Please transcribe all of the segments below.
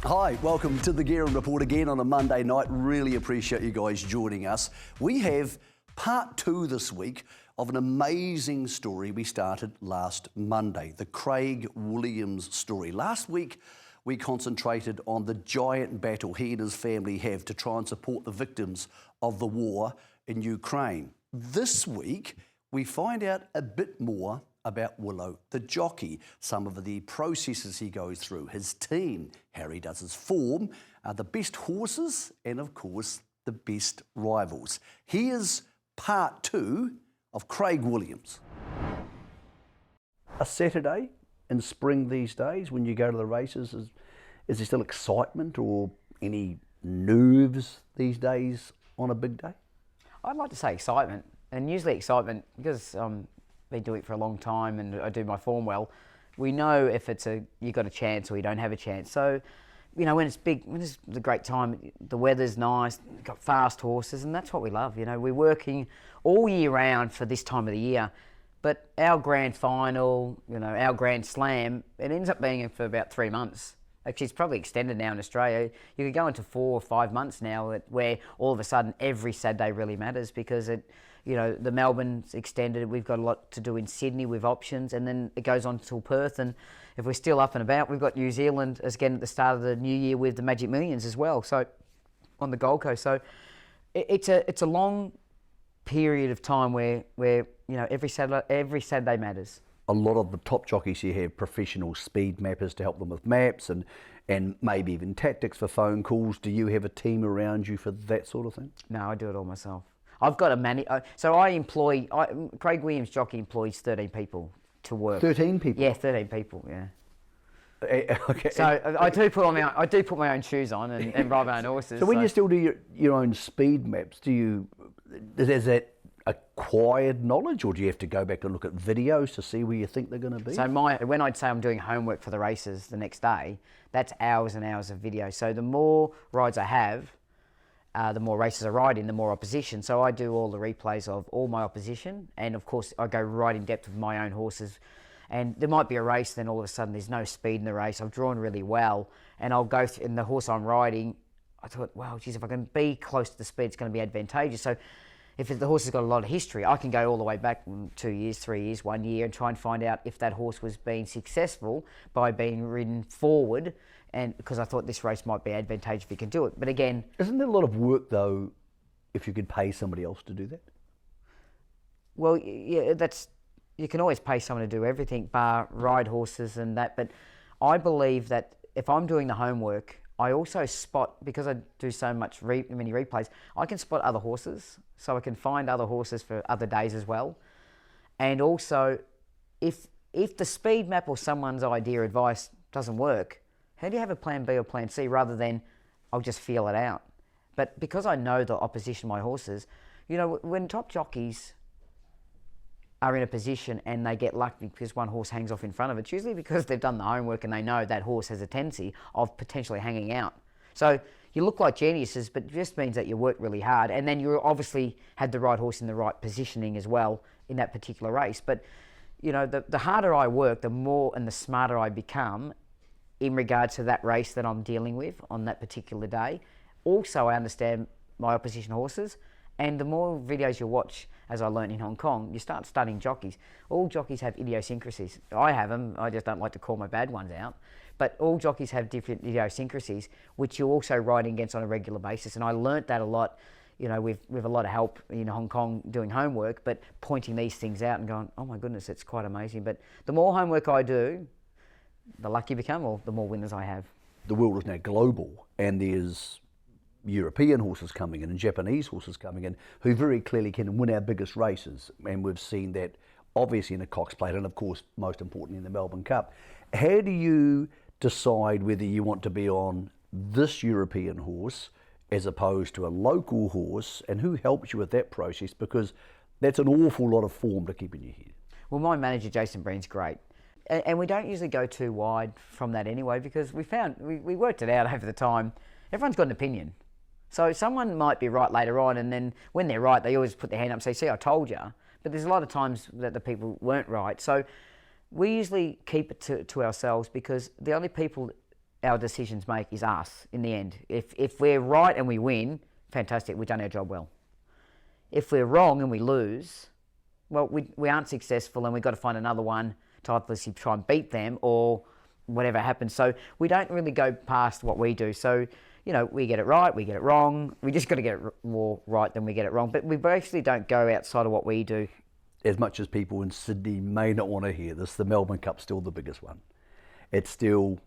Hi, welcome to the Guerin Report again on a Monday night. Really appreciate you guys joining us. We have part 2 this week of an amazing story we started last Monday, the Craig Wiliams story. Last week, we concentrated on the giant battle he and his family have to try and support the victims of the war in Ukraine. This week, we find out a bit more about Willow, the jockey, some of the processes he goes through, his team, how he does his form, the best horses, and of course, the best rivals. Here's part 2 of Craig Wiliams. A Saturday in spring these days, when you go to the races, is there still excitement or any nerves these days on a big day? I'd like to say excitement, and usually excitement, because been doing it for a long time and I do my form well, we know if you got a chance or you don't have a chance. So, you know, when it's big, when it's the great time, the weather's nice, got fast horses, and that's what we love. You know, we're working all year round for this time of the year, but our grand final, you know, our grand slam, it ends up being for about 3 months. Actually, it's probably extended now in Australia. You could go into 4 or 5 months now where all of a sudden every Saturday really matters, because you know, the Melbourne's extended. We've got a lot to do in Sydney with options, and then it goes on till Perth. And if we're still up and about, we've got New Zealand again at the start of the new year with the Magic Millions as well. So on the Gold Coast, so it's a long period of time where you know every Saturday matters. A lot of the top jockeys here have professional speed mappers to help them with maps and maybe even tactics for phone calls. Do you have a team around you for that sort of thing? No, I do it all myself. I've got Craig Wiliams jockey employs 13 people to work. 13 people? Yeah, 13 people, yeah. Okay. So I do put my own shoes on and ride my own horses. So when you still do your own speed maps, is that acquired knowledge, or do you have to go back and look at videos to see where you think they're going to be? So when I'd say I'm doing homework for the races the next day, that's hours and hours of video. So the more rides I have, the more races I ride in, the more opposition. So I do all the replays of all my opposition, and of course I go right in depth with my own horses. And there might be a race, then all of a sudden there's no speed in the race. I've drawn really well, and I'll go through, and the horse I'm riding, I thought, wow, geez, if I can be close to the speed, it's going to be advantageous. So if the horse has got a lot of history, I can go all the way back 2 years, 3 years, 1 year, and try and find out if that horse was being successful by being ridden forward, and because I thought this race might be advantageous if you can do it. But again... Isn't there a lot of work, though, if you could pay somebody else to do that? Well, yeah, you can always pay someone to do everything, bar ride horses and that, but I believe that if I'm doing the homework, I also spot, because I do so much many replays, I can spot other horses, so I can find other horses for other days as well. And also, if the speed map or someone's idea or advice doesn't work, how do you have a plan B or plan C rather than I'll just feel it out? But because I know the opposition of my horses, you know, when top jockeys are in a position and they get lucky because one horse hangs off in front of it, it's usually because they've done the homework and they know that horse has a tendency of potentially hanging out. So you look like geniuses, but it just means that you work really hard, and then you obviously had the right horse in the right positioning as well in that particular race. But you know, the harder I work, the more and the smarter I become in regards to that race that I'm dealing with on that particular day. Also, I understand my opposition horses, and the more videos you watch, as I learned in Hong Kong, you start studying jockeys. All jockeys have idiosyncrasies. I have them, I just don't like to call my bad ones out. But all jockeys have different idiosyncrasies, which you're also riding against on a regular basis. And I learnt that a lot, you know, with a lot of help in Hong Kong doing homework, but pointing these things out and going, oh my goodness, it's quite amazing. But the more homework I do, the luckier you become, or the more winners I have. The world is now global, and there's European horses coming in and Japanese horses coming in who very clearly can win our biggest races, and we've seen that obviously in the Cox Plate and of course most importantly in the Melbourne Cup. How do you decide whether you want to be on this European horse as opposed to a local horse, and who helps you with that process, because that's an awful lot of form to keep in your head? Well, my manager Jason Breen's great. And we don't usually go too wide from that anyway, because we worked it out over the time. Everyone's got an opinion. So someone might be right later on, and then when they're right, they always put their hand up and say, see, I told you. But there's a lot of times that the people weren't right. So we usually keep it to ourselves, because the only people our decisions make is us in the end. If we're right and we win, fantastic, we've done our job well. If we're wrong and we lose, well, we aren't successful and we've got to find another one to obviously try and beat them or whatever happens. So we don't really go past what we do. So, you know, we get it right, we get it wrong. We just got to get it more right than we get it wrong. But we basically don't go outside of what we do. As much as people in Sydney may not want to hear this, the Melbourne Cup's still the biggest one. It's still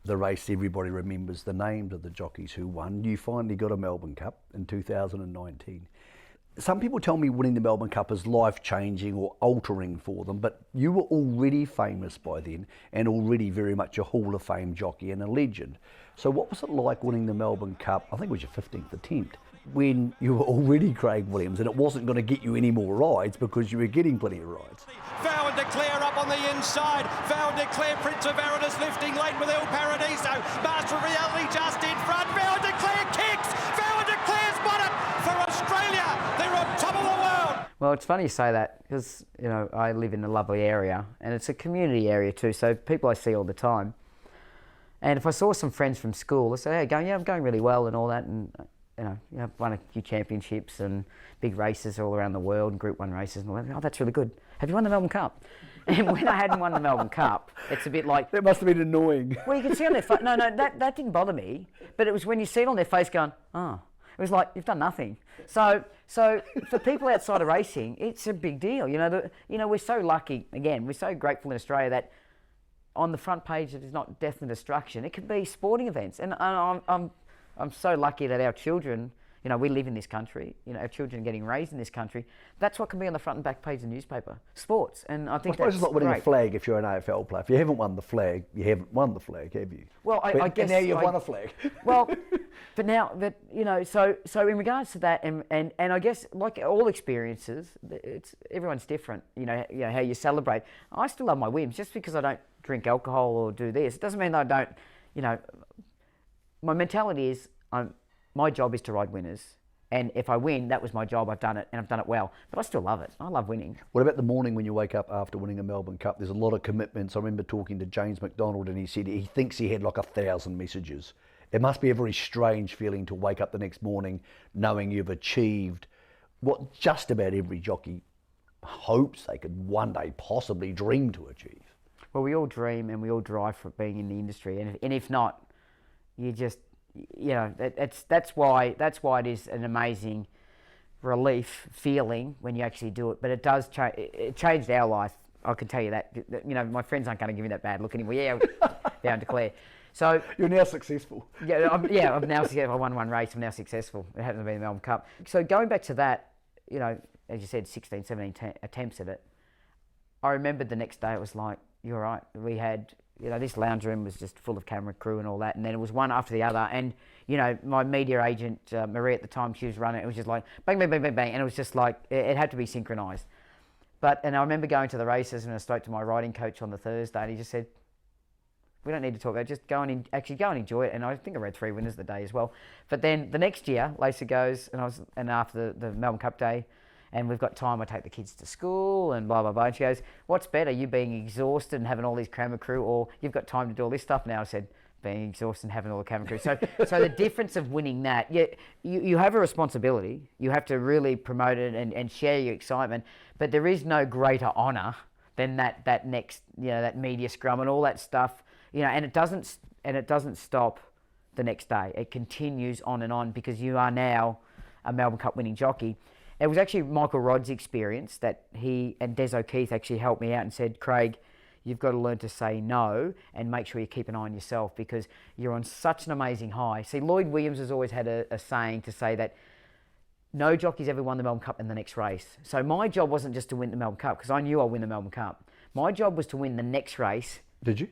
the race everybody remembers the names of the jockeys who won. You finally got a Melbourne Cup in 2019. Some people tell me winning the Melbourne Cup is life-changing or altering for them, but you were already famous by then and already very much a Hall of Fame jockey and a legend. So what was it like winning the Melbourne Cup, I think it was your 15th attempt, when you were already Craig Wiliams and it wasn't going to get you any more rides because you were getting plenty of rides? Vow and Declare up on the inside. Vow and Declare, Prince of Aranus lifting late with El Paradiso. Master of Reality just in front. Vow and Declare kicks. Vow and Declare's won it for Australia. They're on top of the world. Well, it's funny you say that because, you know, I live in a lovely area and it's a community area too, so people I see all the time. And if I saw some friends from school, I say, hey, I'm going really well and all that, and I've won a few championships and big races all around the world, and Group 1 races and all that. Oh, that's really good. Have you won the Melbourne Cup? And when I hadn't won the Melbourne Cup, it's a bit like... That must have been annoying. Well, you can see on their face... No, that didn't bother me. But it was when you see it on their face going, oh... It was like, you've done nothing. So for people outside of racing, it's a big deal. You know, we're so lucky, again, we're so grateful in Australia that on the front page it is not death and destruction. It can be sporting events. And I'm so lucky that our children, you know, we live in this country, you know, our children are getting raised in this country. That's what can be on the front and back page of the newspaper, sports. And I think that's it's like winning great. a flag if you're an AFL player. If you haven't won the flag, you haven't won the flag, have you? Well, I guess... And now you've won a flag. Well, but now, you know, so in regards to that, and I guess like all experiences, everyone's different, you know, how you celebrate. I still love my wins. Just because I don't drink alcohol or do this, it doesn't mean that I don't, you know, my mentality is my job is to ride winners. And if I win, that was my job, I've done it, and I've done it well. But I still love it. I love winning. What about the morning when you wake up after winning a Melbourne Cup? There's a lot of commitments. I remember talking to James McDonald and he said he thinks he had like 1,000 messages. It must be a very strange feeling to wake up the next morning knowing you've achieved what just about every jockey hopes they could one day possibly dream to achieve. Well, we all dream and we all drive for being in the industry. And if not, you just... You know, that's why it is an amazing relief feeling when you actually do it. But it does change. It changed our life. I can tell you that. You know, my friends aren't going to give me that bad look anymore. Yeah, Vow and Declare. So you're now successful. I'm now successful. I won one race. I'm now successful. It happened to be the Melbourne Cup. So going back to that, you know, as you said, 16, 17 attempts at it. I remembered the next day. It was like, you're right. We had. You know, this lounge room was just full of camera crew and all that, and then it was one after the other. And you know, my media agent Marie at the time, she was running. It was just like bang, bang, bang, bang, bang, and it was just like it had to be synchronised. And I remember going to the races, and I spoke to my riding coach on the Thursday, and he just said, "We don't need to talk about it. Just go and enjoy it." And I think I read 3 winners the day as well. But then the next year, Lacey goes, and after the Melbourne Cup day. And we've got time, I take the kids to school and blah, blah, blah. And she goes, what's better, you being exhausted and having all these camera crew, or you've got time to do all this stuff now? I said, being exhausted and having all the camera crew. So the difference of winning that, you have a responsibility. You have to really promote it and share your excitement. But there is no greater honour than that next, you know, that media scrum and all that stuff. You know, and it doesn't stop the next day. It continues on and on because you are now a Melbourne Cup winning jockey. It was actually Michael Rodd's experience that he and Des O'Keefe actually helped me out and said, Craig, you've got to learn to say no and make sure you keep an eye on yourself because you're on such an amazing high. See, Lloyd Williams has always had a saying to say that no jockey's ever won the Melbourne Cup in the next race. So my job wasn't just to win the Melbourne Cup because I knew I'd win the Melbourne Cup. My job was to win the next race. Did you?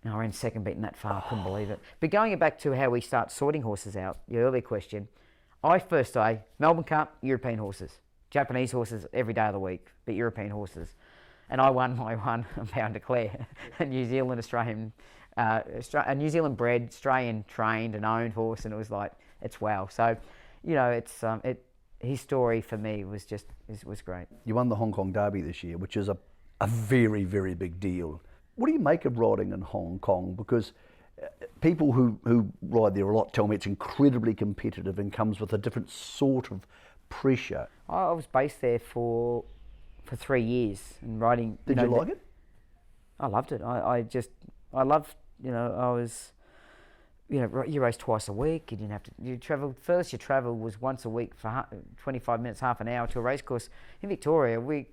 And I ran second beaten that far, I couldn't believe it. But going back to how we start sorting horses out, your earlier question, I first say Melbourne Cup, European horses. Japanese horses every day of the week, but European horses. And I won my one, Vow and Declare, a New Zealand Australian, a New Zealand bred, Australian trained and owned horse, and it was like, it's wow. So, you know, his story for me was great. You won the Hong Kong Derby this year, which is a very, very big deal. What do you make of riding in Hong Kong? Because People who ride there a lot tell me it's incredibly competitive and comes with a different sort of pressure. I was based there for 3 years and riding. Did you like it? I loved it. I loved, you race twice a week. You didn't have to, furthest you travel was once a week for 25 minutes, half an hour to a race course. In Victoria, we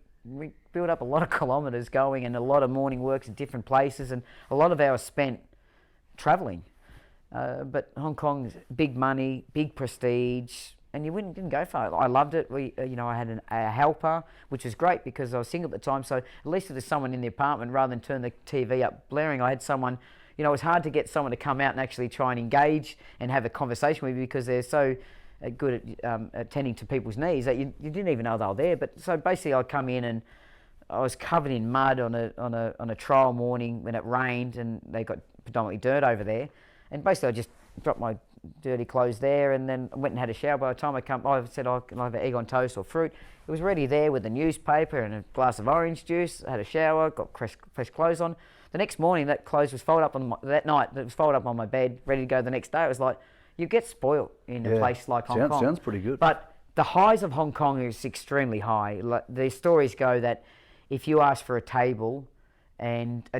built up a lot of kilometres going and a lot of morning works in different places and a lot of hours spent travelling. But Hong Kong's big money, big prestige, and you didn't go far. I loved it. I had a helper, which was great because I was single at the time. So at least if there's someone in the apartment, rather than turn the TV up blaring, I had someone. It was hard to get someone to come out and actually try and engage and have a conversation with you because they're so good at attending to people's needs that you didn't even know they were there. But so basically, I'd come in and I was covered in mud on a trial morning when it rained and they got predominantly dirt over there. And basically, I just dropped my dirty clothes there and then I went and had a shower. By the time I said, can I have an egg on toast or fruit? It was ready there with a newspaper and a glass of orange juice. I had a shower, got fresh clothes on. The next morning, that clothes was folded up that night, it was folded up on my bed, ready to go the next day. It was like, you get spoiled in a place like Hong Kong. Sounds pretty good. But the highs of Hong Kong is extremely high. The stories go that if you ask for a table and a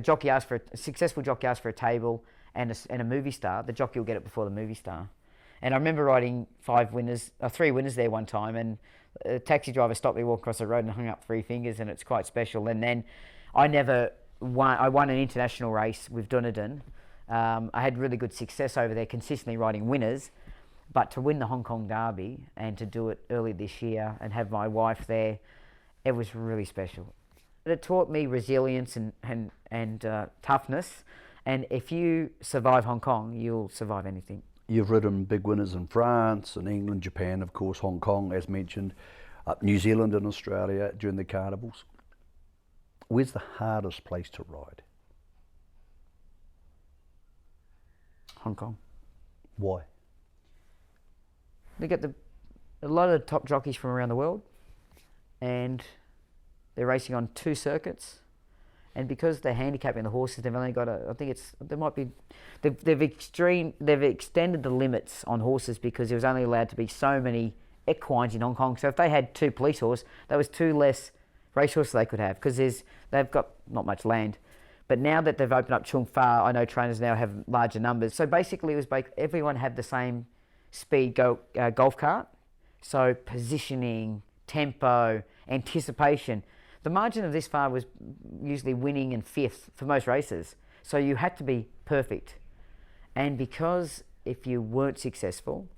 successful jockey asks for a table and a movie star, the jockey will get it before the movie star. And I remember riding 3 winners there one time, and a taxi driver stopped me walking across the road and hung up 3 fingers, and it's quite special. And then I won an international race with Dunedin. I had really good success over there, consistently riding winners. But to win the Hong Kong Derby and to do it early this year and have my wife there, it was really special. It taught me resilience and toughness. And if you survive Hong Kong, you'll survive anything. You've ridden big winners in France and England, Japan, of course, Hong Kong, as mentioned, New Zealand and Australia during the carnivals. Where's the hardest place to ride? Hong Kong. Why? They get a lot of top jockeys from around the world, and they're racing on 2 circuits. And because they're handicapping the horses, they've only got they've extended the limits on horses because there was only allowed to be so many equines in Hong Kong. So if they had 2 police horses, that was 2 less racehorses they could have because they've got not much land. But now that they've opened up Chung Fa, I know trainers now have larger numbers. So basically, it was everyone had the same speed golf cart. So positioning, tempo, anticipation. The margin of this far was usually winning in 5th for most races. So you had to be perfect. And because if you weren't successful,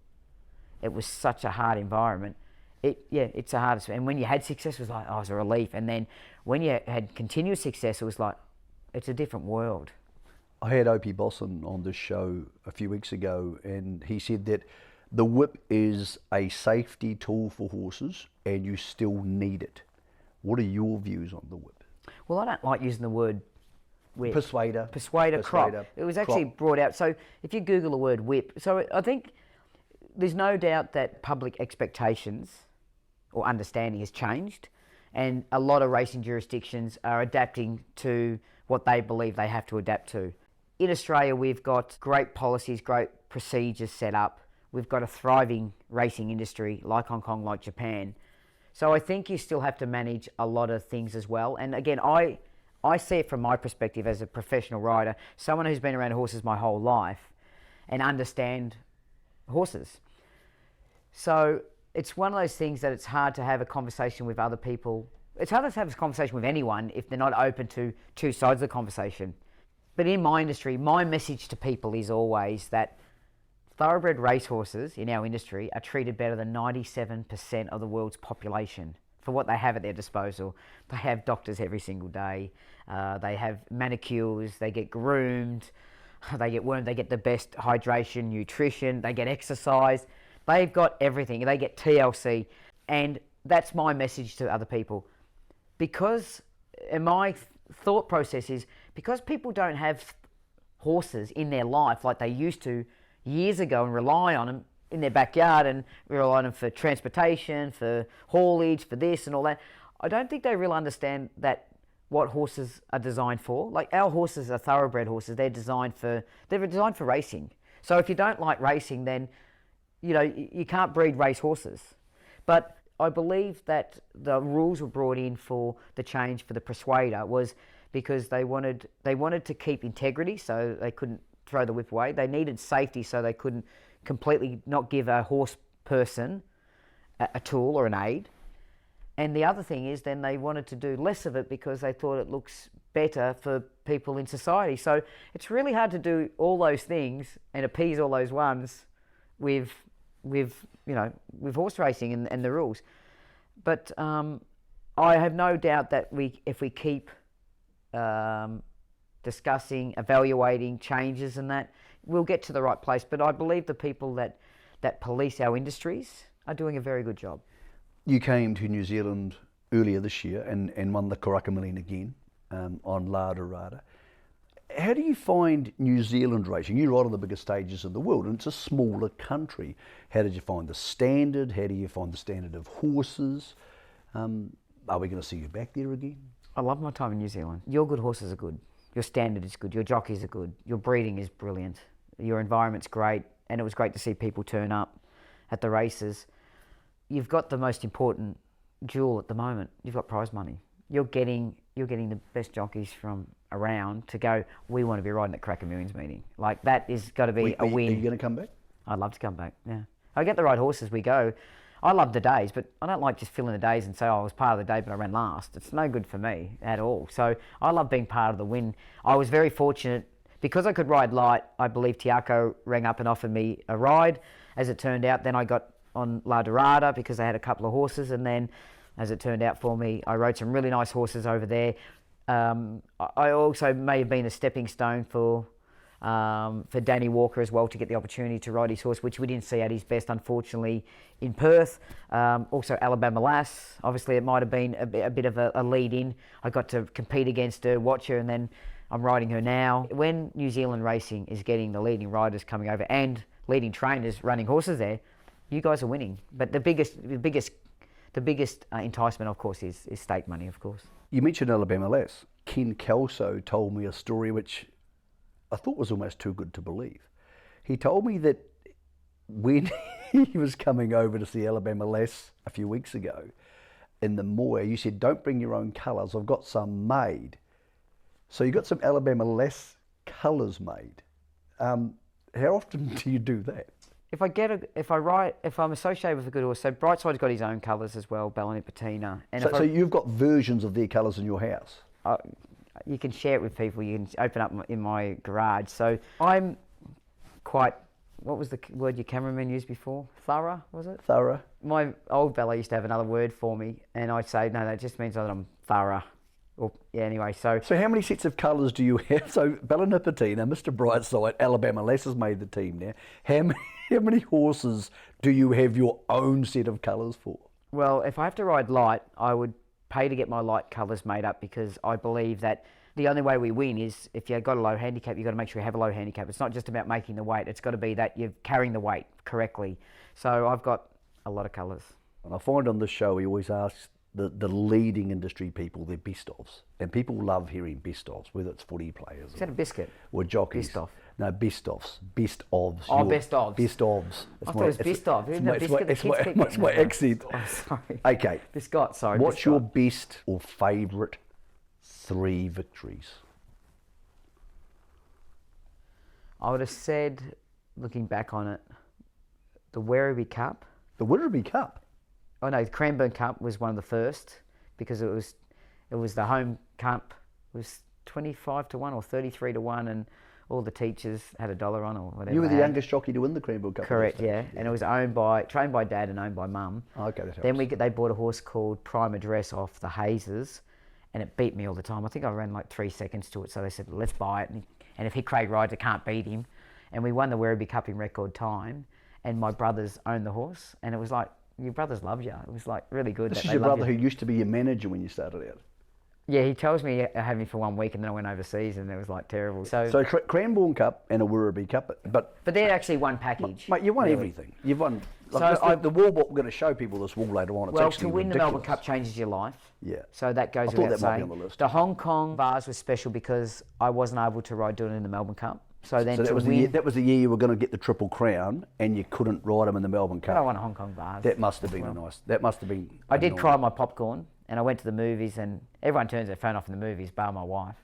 it was such a hard environment. It's the hardest. And when you had success, it was like, it was a relief. And then when you had continuous success, it was like, it's a different world. I had Opie Bosson on this show a few weeks ago, and he said that the whip is a safety tool for horses and you still need it. What are your views on the whip? Well, I don't like using the word whip. Persuader, crop. It was actually brought out. So if you Google the word whip, so I think there's no doubt that public expectations or understanding has changed, and a lot of racing jurisdictions are adapting to what they believe they have to adapt to. In Australia, we've got great policies, great procedures set up. We've got a thriving racing industry like Hong Kong, like Japan. So I think you still have to manage a lot of things as well. And again, I see it from my perspective as a professional rider, someone who's been around horses my whole life and understand horses. So it's one of those things that it's hard to have a conversation with other people. It's hard to have a conversation with anyone if they're not open to 2 sides of the conversation. But in my industry, my message to people is always that thoroughbred racehorses in our industry are treated better than 97% of the world's population for what they have at their disposal. They have doctors every single day. They have manicures. They get groomed. They get wormed. They get the best hydration, nutrition. They get exercise. They've got everything. They get TLC. And that's my message to other people. Because my thought process is because people don't have horses in their life like they used to years ago and rely on them in their backyard and rely on them for transportation, for haulage, for this and all that, I don't think they really understand that what horses are designed for. Like our horses are thoroughbred horses. They're designed for racing. So if you don't like racing, then you can't breed race horses. But I believe that the rules were brought in for the change for the Persuader was because they wanted to keep integrity, so they couldn't throw the whip away. They needed safety, so they couldn't completely not give a horse person a tool or an aid. And the other thing is then they wanted to do less of it because they thought it looks better for people in society. So it's really hard to do all those things and appease all those ones with horse racing and the rules. But I have no doubt that if we keep discussing, evaluating changes and that, we'll get to the right place. But I believe the people that police our industries are doing a very good job. You came to New Zealand earlier this year and won the Karaka Million again on La Dorada. How do you find New Zealand racing? You ride on the biggest stages in the world and it's a smaller country. How did you find the standard? How do you find the standard of horses? Are we going to see you back there again? I love my time in New Zealand. Your good horses are good. Your standard is good. Your jockeys are good. Your breeding is brilliant. Your environment's great. And it was great to see people turn up at the races. You've got the most important jewel at the moment. You've got prize money. You're getting the best jockeys from around to go, we want to be riding at Karaka Millions meeting. Like that is got to be a win. Are you going to come back? I'd love to come back, yeah. I get the right horses, we go. I love the days, but I don't like just filling the days and say, I was part of the day, but I ran last. It's no good for me at all. So I love being part of the win. I was very fortunate because I could ride light. I believe Tiako rang up and offered me a ride. As it turned out, then I got on La Dorada because they had a couple of horses, and then as it turned out for me, I rode some really nice horses over there. I also may have been a stepping stone for Danny Walker as well to get the opportunity to ride his horse, which we didn't see at his best, unfortunately, in Perth. Also Alabama Lass, obviously it might have been a bit of a lead in. I got to compete against her, watch her, and then I'm riding her now. When New Zealand racing is getting the leading riders coming over and leading trainers running horses there, you guys are winning. But the biggest enticement, of course, is stake money, of course. You mentioned Alabama Lass. Ken Kelso told me a story which I thought was almost too good to believe. He told me that when he was coming over to see Alabama Lass a few weeks ago in the Moy, you said, don't bring your own colours, I've got some made. So you got some Alabama Lass colours made. How often do you do that? If I'm associated with a good horse, so Brightside's got his own colours as well, Bellini Patina. And so you've got versions of their colours in your house? You can share it with people. You can open up in my garage. So I'm quite, what was the word your cameraman used before? Thorough, was it? Thorough. My old fella used to have another word for me, and I'd say, no, that just means that I'm thorough. Or, yeah, anyway, so how many sets of colours do you have? So Bellini Patina, Mr. Brightside, Alabama Lass has made the team now. How many horses do you have your own set of colours for? Well, if I have to ride light, I would pay to get my light colours made up because I believe that the only way we win is if you've got a low handicap, you've got to make sure you have a low handicap. It's not just about making the weight. It's got to be that you're carrying the weight correctly. So I've got a lot of colours. And I find on this show he alwaes asks the leading industry people their best ofs. And people love hearing best ofs, whether it's footy players. Is that a biscuit? Or jockeys. Best off. No, best ofs. Best ofs. Oh, best ofs. Best ofs. I thought it was best of. Isn't it biscuit? It's my accent. Oh, sorry. Okay. Biscott, sorry. What's Biscott. your best or favourite 3 victories? I would have said, looking back on it, the Werribee Cup. The Werribee Cup? Oh no, the Cranbourne Cup was one of the first because it was the home cup. It was 25 to 1 or 33 to 1, and all the teachers had $1 on or whatever. You were the youngest jockey to win the Cranbourne Cup. Correct, yeah. And it was trained by Dad and owned by Mum. Oh, okay, that helps. Then they bought a horse called Prime Address off the Hazes, and it beat me all the time. I think I ran like 3 seconds to it, so they said, let's buy it. And if he Craig rides, I can't beat him. And we won the Werribee Cup in record time, and my brothers owned the horse, and it was like, your brothers love you. It was like really good. This is your brother who used to be your manager when you started out. Yeah, he tells me I had me for 1 week and then I went overseas and it was like terrible. So Cranbourne Cup and a Werribee Cup, but they're actually one package. mate, you won really. everything. You've won. So The wall, what we're going to show people this wall later on. It's Well, actually to win ridiculous. the Melbourne Cup changes your life. Yeah. So that goes I thought without that might be saying. on the list. The Hong Kong Vase was special because I wasn't able to ride doing it in the Melbourne Cup. So then So to that was, win, that was the year you were going to get the Triple Crown and you couldn't ride them in the Melbourne Cup. I won a Hong Kong Vase. That must have been nice. That must have been. I did annoying. cry my popcorn and I went to the movies and everyone turns their phone off in the movies, bar my wife.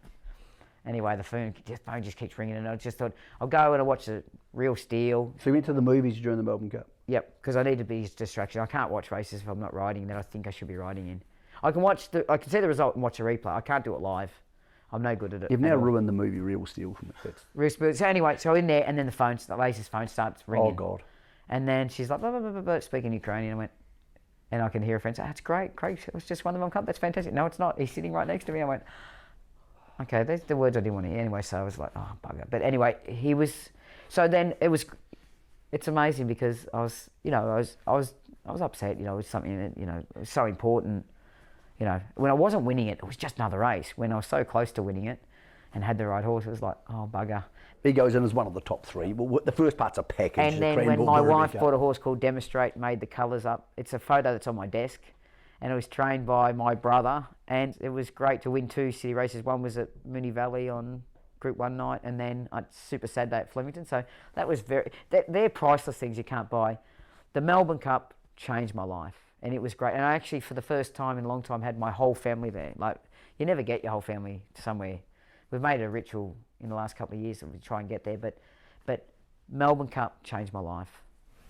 Anyway, the phone just keeps ringing and I just thought, I'll go and I'll watch the Real Steel. So you went to the movies during the Melbourne Cup? Yep, because I need to be distraction. I can't watch races if I'm not riding that I think I should be riding in. I can see the result and watch a replay. I can't do it live. I'm no good at it. You've now ruined the movie Real Steel for me. So anyway, so in there, and then the lady's phone starts ringing. Oh, God. And then she's like, blah, blah, blah, blah, blah, speaking Ukrainian. I went, and I can hear a friend say, that's great, Craig, it was just won the Melbourne Cup, that's fantastic. No, it's not. He's sitting right next to me. I went, okay, these are the words I didn't want to hear anyway. So I was like, oh, bugger. But anyway, so then it's amazing because I was upset, it was something that, it was so important. When I wasn't winning it, it was just another race. When I was so close to winning it and had the right horse, it was like, oh, bugger. He goes in as one of the top three. Well, the first part's a package. And then when my wife bought a horse called Demonstrate, made the colours up, it's a photo that's on my desk, and it was trained by my brother, and it was great to win 2 city races. One was at Moonee Valley on Group 1 night, and then a Super Saturday at Flemington. So that was they're priceless things you can't buy. The Melbourne Cup changed my life. And it was great. And I actually, for the first time in a long time, had my whole family there. Like, you never get your whole family somewhere. We've made it a ritual in the last couple of years that we try and get there. But Melbourne Cup changed my life.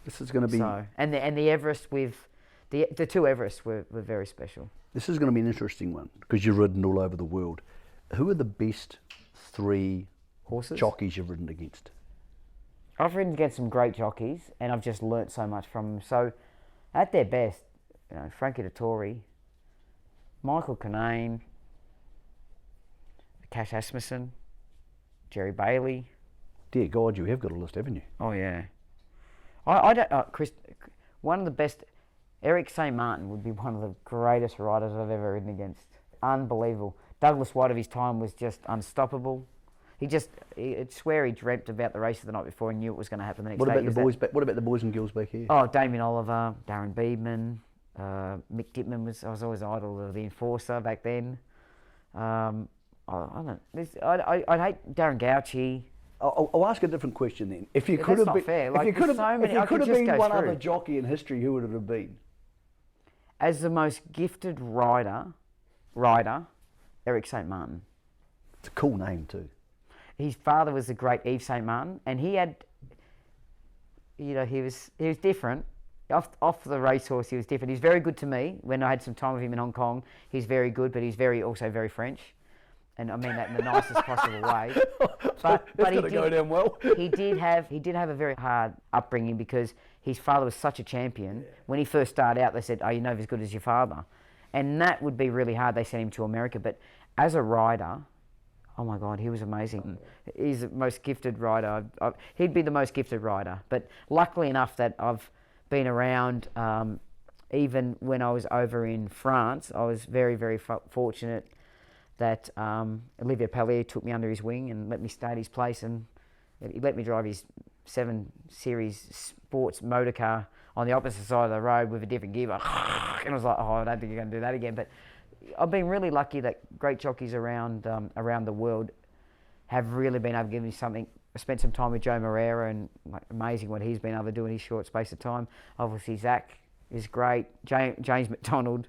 This is going to be... So, and the Everest with... The 2 Everests were very special. This is going to be an interesting one because you've ridden all over the world. Who are the best 3 horses jockeys you've ridden against? I've ridden against some great jockeys and I've just learnt so much from them. So, at their best, Frankie Dettori, Michael Kinane, Cash Asmussen, Jerry Bailey. Dear God, you have got a list, haven't you? Oh yeah. I don't. Chris, one of the best. Eric St. Martin would be one of the greatest riders I've ever ridden against. Unbelievable. Douglas White of his time was just unstoppable. I'd swear he dreamt about the race of the night before and knew it was going to happen the next day. What about the boys and girls back here? Oh, Damien Oliver, Darren Beedman, Mick Dittman I was always idol of the Enforcer back then. I'd hate Darren Gauci. I'll ask a different question then. If you Yeah, could that's have not fair. Like, if you could there's so many- I have could just been go one through. other jockey in history, who would it have been? As the most gifted rider, Eric St. Martin. It's a cool name too. His father was the great Yves St. Martin, and he had, he was different. Off the racehorse, he was different. He's very good to me. When I had some time with him in Hong Kong, he's very good, but he's also very French, and I mean that in the nicest possible way. But he did go down well. he did have a very hard upbringing because his father was such a champion. Yeah. When he first started out, they said, "Oh, you're not as good as your father," and that would be really hard. They sent him to America, but as a rider, oh my God, he was amazing. He's the most gifted rider. He'd be the most gifted rider. But luckily enough that I've been around, even when I was over in France, I was very, very fortunate that Olivier Pallier took me under his wing and let me stay at his place, and he let me drive his 7 Series sports motor car on the opposite side of the road with a different gear. And I was like, oh, I don't think you're going to do that again. But I've been really lucky that great jockeys around the world have really been able to give me something. I spent some time with Joe Moreira, and amazing what he's been able to do in his short space of time. Obviously, Zach is great. James McDonald,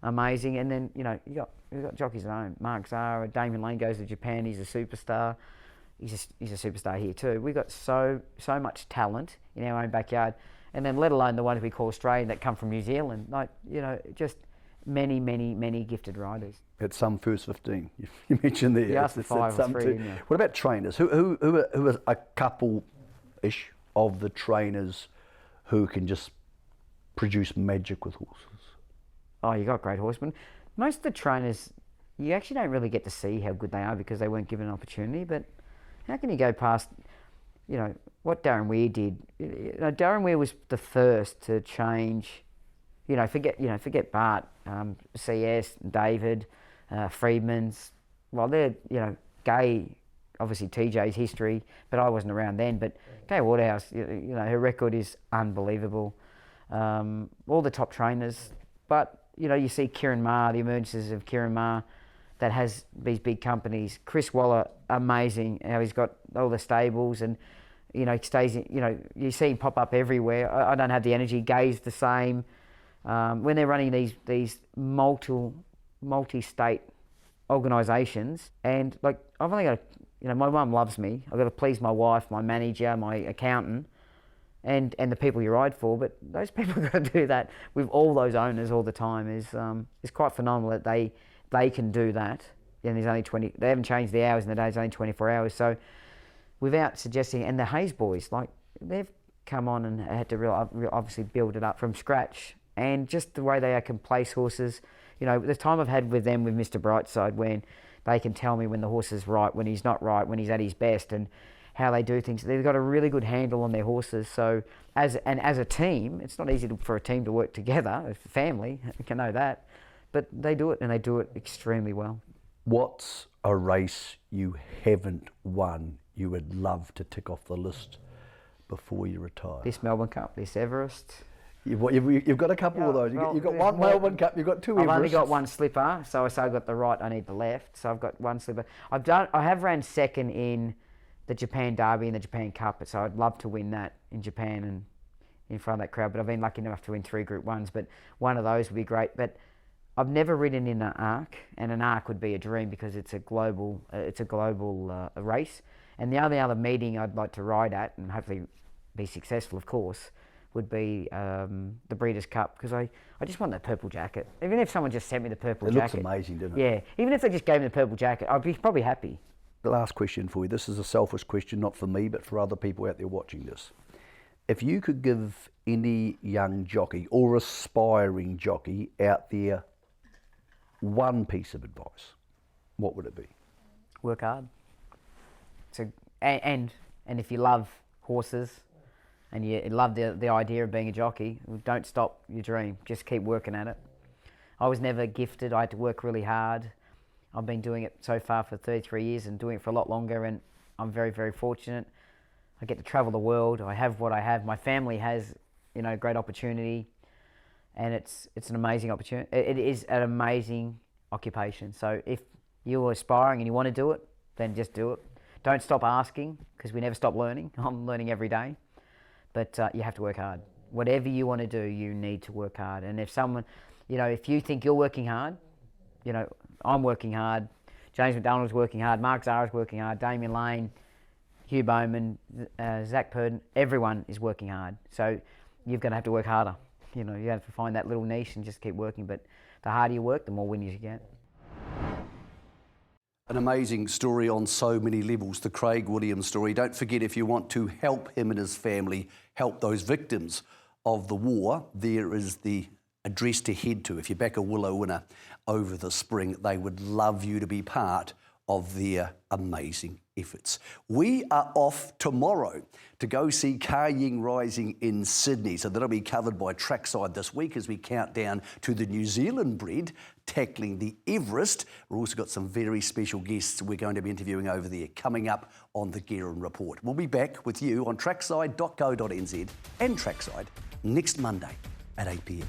amazing. And then, you've got jockeys at home. Mark Zara, Damien Lane goes to Japan. He's a superstar. He's a superstar here too. We've got so much talent in our own backyard. And then let alone the ones we call Australian that come from New Zealand. Just many, many, many gifted riders. At some first 15, you mentioned there. You asked for 5 or 3, didn't you? What about trainers? Who are a couple-ish of the trainers who can just produce magic with horses? Oh, you got great horsemen. Most of the trainers, you actually don't really get to see how good they are because they weren't given an opportunity. But how can you go past, what Darren Weir did? Darren Weir was the first to change. Forget Bart, CS, David, Freedman's. Well, they're, Gay, obviously TJ's history, but I wasn't around then. But Gay Waterhouse, her record is unbelievable. All the top trainers. But, you see Kieran Maher, the emergences of Kieran Maher, that has these big companies. Chris Waller, amazing, how he's got all the stables and, he stays in, you see him pop up everywhere. I don't have the energy. Gay's the same. When they're running these multi-state organisations, and like I've only got, my mum loves me. I've got to please my wife, my manager, my accountant, and the people you ride for. But those people got to do that with all those owners all the time. Is quite phenomenal that they can do that. And there's only 20. They haven't changed the hours in the day. It's only 24 hours. So without suggesting, and the Hayes boys, like they've come on and had to obviously build it up from scratch. And just the way they can place horses, the time I've had with them with Mr. Brightside, when they can tell me when the horse is right, when he's not right, when he's at his best, and how they do things. They've got a really good handle on their horses. So as a team, it's not easy for a team to work together. It's a family, you can know that, but they do it, and they do it extremely well. What's a race you haven't won you would love to tick off the list before you retire? This Melbourne Cup, this Everest. You've got a couple of those. You've got one Melbourne Cup, you've got two Everests. I've only got one slipper, so I say I've got the right, I need the left. So I've got one slipper. I have ran second in the Japan Derby and the Japan Cup, so I'd love to win that in Japan and in front of that crowd. But I've been lucky enough to win 3 Group 1s, but one of those would be great. But I've never ridden in an ARC, and an ARC would be a dream because it's a global race. And the only other meeting I'd like to ride at, and hopefully be successful, of course, would be the Breeders' Cup, because I just want that purple jacket. Even if someone just sent me the purple jacket. It looks amazing, doesn't it? Yeah, even if they just gave me the purple jacket, I'd be probably happy. The last question for you. This is a selfish question, not for me, but for other people out there watching this. If you could give any young jockey or aspiring jockey out there one piece of advice, what would it be? Work hard. And if you love horses and you love the idea of being a jockey, don't stop your dream. Just keep working at it. I was never gifted. I had to work really hard. I've been doing it so far for 33 years and doing it for a lot longer, and I'm very, very fortunate. I get to travel the world. I have what I have. My family has, great opportunity, and it's an amazing opportunity. It is an amazing occupation. So if you're aspiring and you want to do it, then just do it. Don't stop asking, because we never stop learning. I'm learning every day. But you have to work hard. Whatever you want to do, you need to work hard. And if someone, if you think you're working hard, I'm working hard, James McDonald's working hard, Mark Zara's working hard, Damien Lane, Hugh Bowman, Zach Purden, everyone is working hard. So you're going to have to work harder. You have to find that little niche and just keep working. But the harder you work, the more winners you get. An amazing story on so many levels, the Craig Wiliams story. Don't forget, if you want to help him and his family, help those victims of the war, there is the address to head to. If you back a Willow winner over the spring, they would love you to be part of their amazing efforts. We are off tomorrow to go see Ka Ying Rising in Sydney. So that'll be covered by Trackside this week as we count down to the New Zealand bred tackling the Everest. We've also got some very special guests we're going to be interviewing over there coming up on the Guerin Report. We'll be back with you on trackside.co.nz and Trackside next Monday at 8 p.m.